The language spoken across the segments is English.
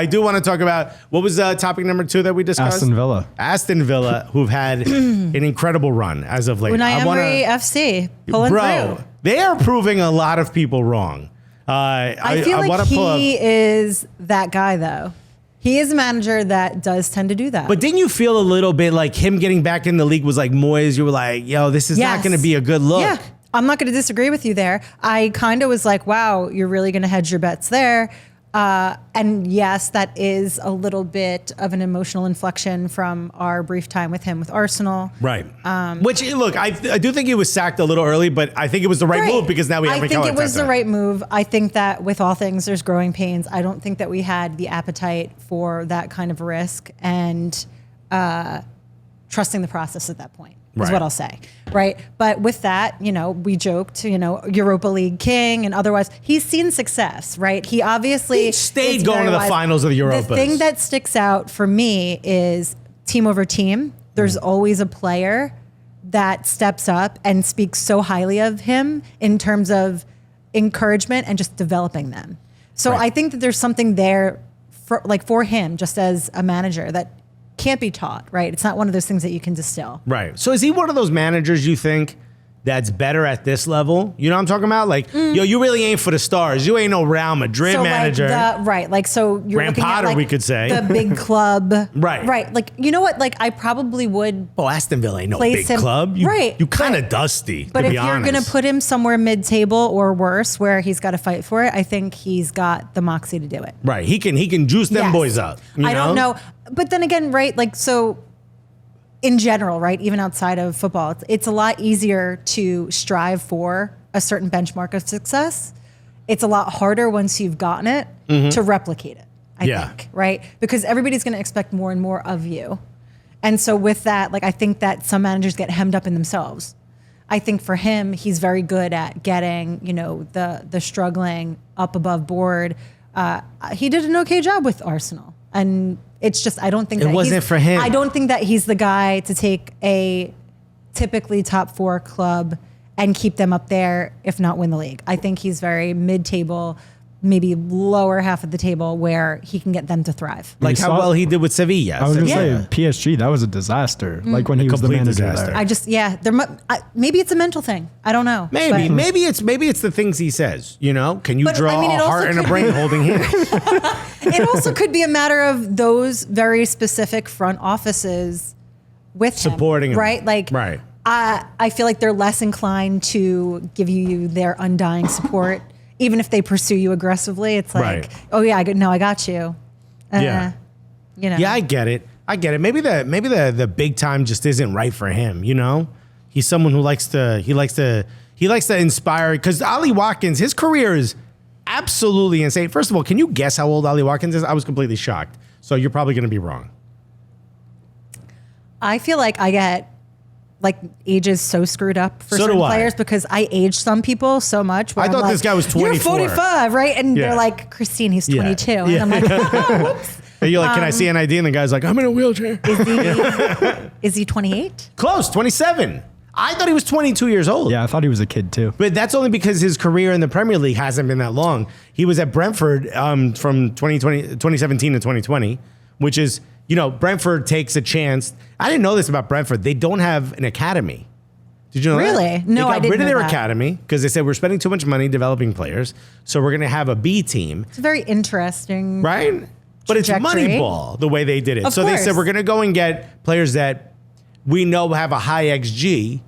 I do want to talk about, what was topic number 2 that we discussed? Aston Villa, who've had an incredible run as of late. Unai Emery FC pulling through. They are proving a lot of people wrong. I feel like he is that guy, though. He is a manager that does tend to do that. But didn't you feel a little bit like him getting back in the league was like Moyes? You were like, yo, this is not going to be a good look. Yeah, I'm not going to disagree with you there. I kind of was like, wow, you're really going to hedge your bets there. And yes, that is a little bit of an emotional inflection from our brief time with him with Arsenal. Right. Which, look, I do think he was sacked a little early, but I think it was the right move because now we have Mikel Arteta. I think it was the right move. I think that with all things, there's growing pains. I don't think that we had the appetite for that kind of risk and trusting the process at that point. Is what I'll say, right? But with that, we joked, Europa League king, and otherwise, he's seen success, right? He obviously stayed going to the finals of the Europas. The thing that sticks out for me is team over team. There's always a player that steps up and speaks so highly of him in terms of encouragement and just developing them. So I think that there's something there for him, just as a manager, that can't be taught, right? It's not one of those things that you can distill. Right. So is he one of those managers you think that's better at this level? You know what I'm talking about? Like, yo, you really ain't for the stars. You ain't no Real Madrid manager. So you're Graham looking Potter, at, we could say. the big club. Right. Like, you know what? Like, I probably would. Oh, Aston Villa ain't no big club. You kind of dusty, but to if be honest. You're going to put him somewhere mid-table or worse, where he's got to fight for it, I think he's got the moxie to do it. Right. He can juice them boys up. I don't know. But then again, right, like, so in general, right, even outside of football, it's a lot easier to strive for a certain benchmark of success. It's a lot harder once you've gotten it to replicate it, I think, right? Because everybody's going to expect more and more of you. And so with that, like, I think that some managers get hemmed up in themselves. I think for him, he's very good at getting, the struggling up above board. He did an okay job with Arsenal. And it's just, I don't think it wasn't for him. I don't think that he's the guy to take a typically top 4 club and keep them up there, if not win the league. I think he's very mid-table, maybe lower half of the table, where he can get them to thrive. Like how well he did with Sevilla. I was going to say, PSG, that was a disaster. Like when he was the manager there. I just, maybe it's a mental thing. I don't know. Maybe it's the things he says. Can you draw a heart and a brain holding hands? It also could be a matter of those very specific front offices with supporting him, right? Like, right. I feel like they're less inclined to give you their undying support. Even if they pursue you aggressively, it's like, oh yeah, I got you. Yeah, I get it. Maybe the big time just isn't right for him. He's someone who likes to inspire. Because Ollie Watkins, his career is absolutely insane. First of all, can you guess how old Ollie Watkins is? I was completely shocked. So you're probably going to be wrong. I feel like I get ages so screwed up for certain players because I age some people so much. I thought this guy was 24. You're 45, right? And they're like, Christine, he's 22. And I'm like, oh, whoops. And you're like, can I see an ID? And the guy's like, I'm in a wheelchair. Is he 28? Close, 27. I thought he was 22 years old. Yeah, I thought he was a kid too. But that's only because his career in the Premier League hasn't been that long. He was at Brentford from 2017 to 2020, which is, Brentford takes a chance. I didn't know this about Brentford. They don't have an academy. Did you know really? that? No, I didn't know that. They got rid of their academy because they said we're spending too much money developing players, so we're going to have a B team. It's very interesting. Right? But it's Moneyball, the way they did it. Of so course. They said we're going to go and get players that we know have a high XG,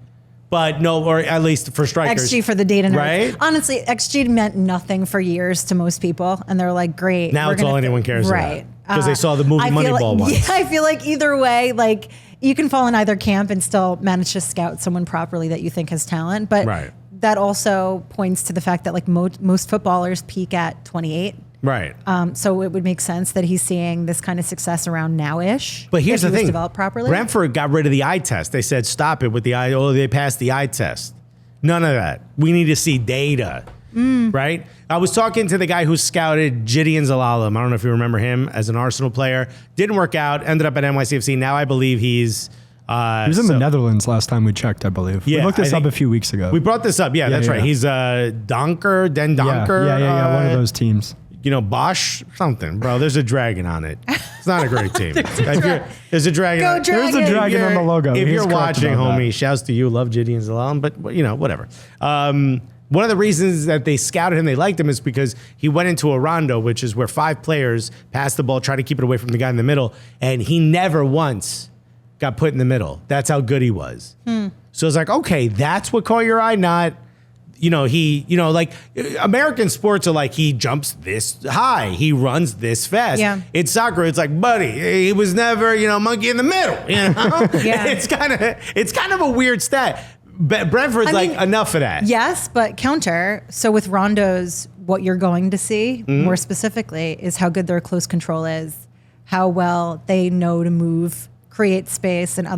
but no, or at least for strikers. XG for the data nerds. Right? Honestly, XG meant nothing for years to most people, and they're like, great. Now it's all anyone cares about. Right. Because they saw the movie Moneyball once. Yeah, I feel like either way, like, you can fall in either camp and still manage to scout someone properly that you think has talent. But that also points to the fact that, like, most footballers peak at 28. Right. So it would make sense that he's seeing this kind of success around now-ish. But here's the thing. Developed properly. Brentford got rid of the eye test. They said, stop it with the eye. Oh, they passed the eye test. None of that. We need to see data. Right? I was talking to the guy who scouted Gideon Zelalem. I don't know if you remember him as an Arsenal player. Didn't work out. Ended up at NYCFC. Now I believe he's... he was in the Netherlands last time we checked, I believe. Yeah, we looked this up a few weeks ago. We brought this up. Yeah, that's right. He's Donker, Den Donker. Yeah, one of those teams. Bosch something, bro. There's a dragon on it. It's not a great team. There's a dragon. Go Dragon. There's a dragon on the logo. If He's you're correct watching, about that. homie, shouts to you. Love Gideon Zalam, but whatever. One of the reasons that they scouted him, they liked him, is because he went into a rondo, which is where 5 players pass the ball, try to keep it away from the guy in the middle, and he never once got put in the middle. That's how good he was. So it's like, okay, that's what caught your eye, not. Like American sports are like, he jumps this high, he runs this fast. Yeah. It's soccer. It's like, buddy, he was never, monkey in the middle. Yeah. It's kind of a weird stat. Brentford's enough of that. Yes, but counter. So with rondos, what you're going to see more specifically is how good their close control is, how well they know to move, create space, and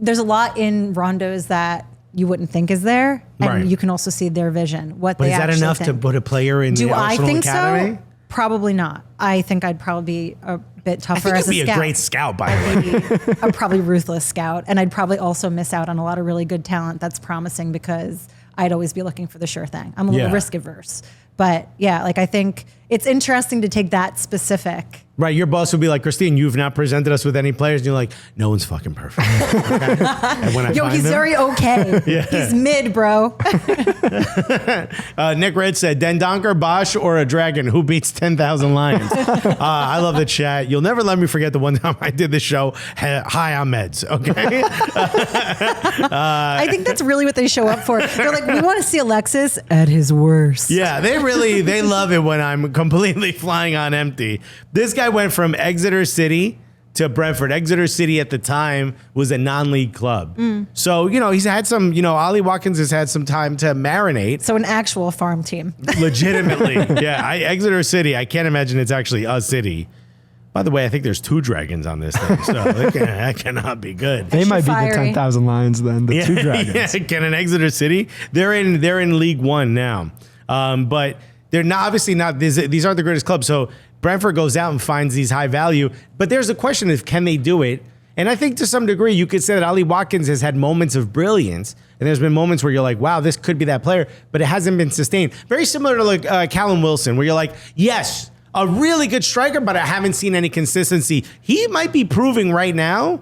there's a lot in rondos that you wouldn't think is there, and you can also see their vision. But is that enough to put a player in the Arsenal Academy? So? Probably not. I think I'd probably be a bit tougher as a scout. You'd be a great scout, by the way. I'm probably ruthless scout, and I'd probably also miss out on a lot of really good talent that's promising because I'd always be looking for the sure thing. I'm a little risk averse. But yeah, I think it's interesting to take that specific. Right, your boss would be like, Christine, you've not presented us with any players. And you're like, no one's fucking perfect. Okay? And when He's very okay. He's mid, bro. Nick Red said, Dendonker, Bosch, or a dragon? Who beats 10,000 lions? I love the chat. You'll never let me forget the one time I did this show high on meds, okay? I think that's really what they show up for. They're like, we want to see Alexis at his worst. Yeah, they love it when I'm completely flying on empty. This guy went from Exeter City to Brentford. Exeter City at the time was a non-league club. So, he's had some, Ollie Watkins has had some time to marinate. So an actual farm team. Legitimately. Yeah, Exeter City, I can't imagine it's actually a city. By the way, I think there's 2 dragons on this thing, so that cannot be good. They might be the 10,000 lions then, the 2 dragons. Yeah, can an Exeter City? They're in League One now. But they're not, obviously not, these aren't the greatest clubs. So Brentford goes out and finds these high value. But there's a question of, can they do it? And I think to some degree, you could say that Ollie Watkins has had moments of brilliance. And there's been moments where you're like, wow, this could be that player. But it hasn't been sustained. Very similar to Callum Wilson, where you're like, yes, a really good striker, but I haven't seen any consistency. He might be proving right now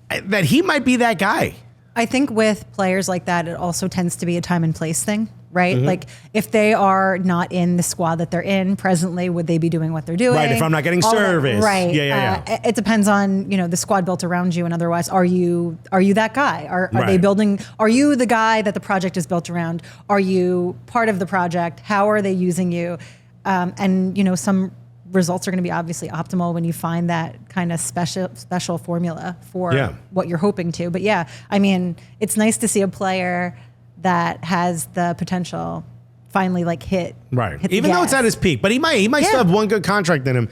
that he might be that guy. I think with players like that, it also tends to be a time and place thing, right? Like if they are not in the squad that they're in presently, would they be doing what they're doing? Right, if I'm not getting service. Right. Yeah. It depends on, the squad built around you, and otherwise, are you that guy? Are they building, are you the guy that the project is built around? Are you part of the project? How are they using you? And some results are going to be obviously optimal when you find that kind of special formula for what you're hoping to. But yeah, I mean, it's nice to see a player that has the potential finally hit Even though it's at his peak, but he might still have one good contract in him.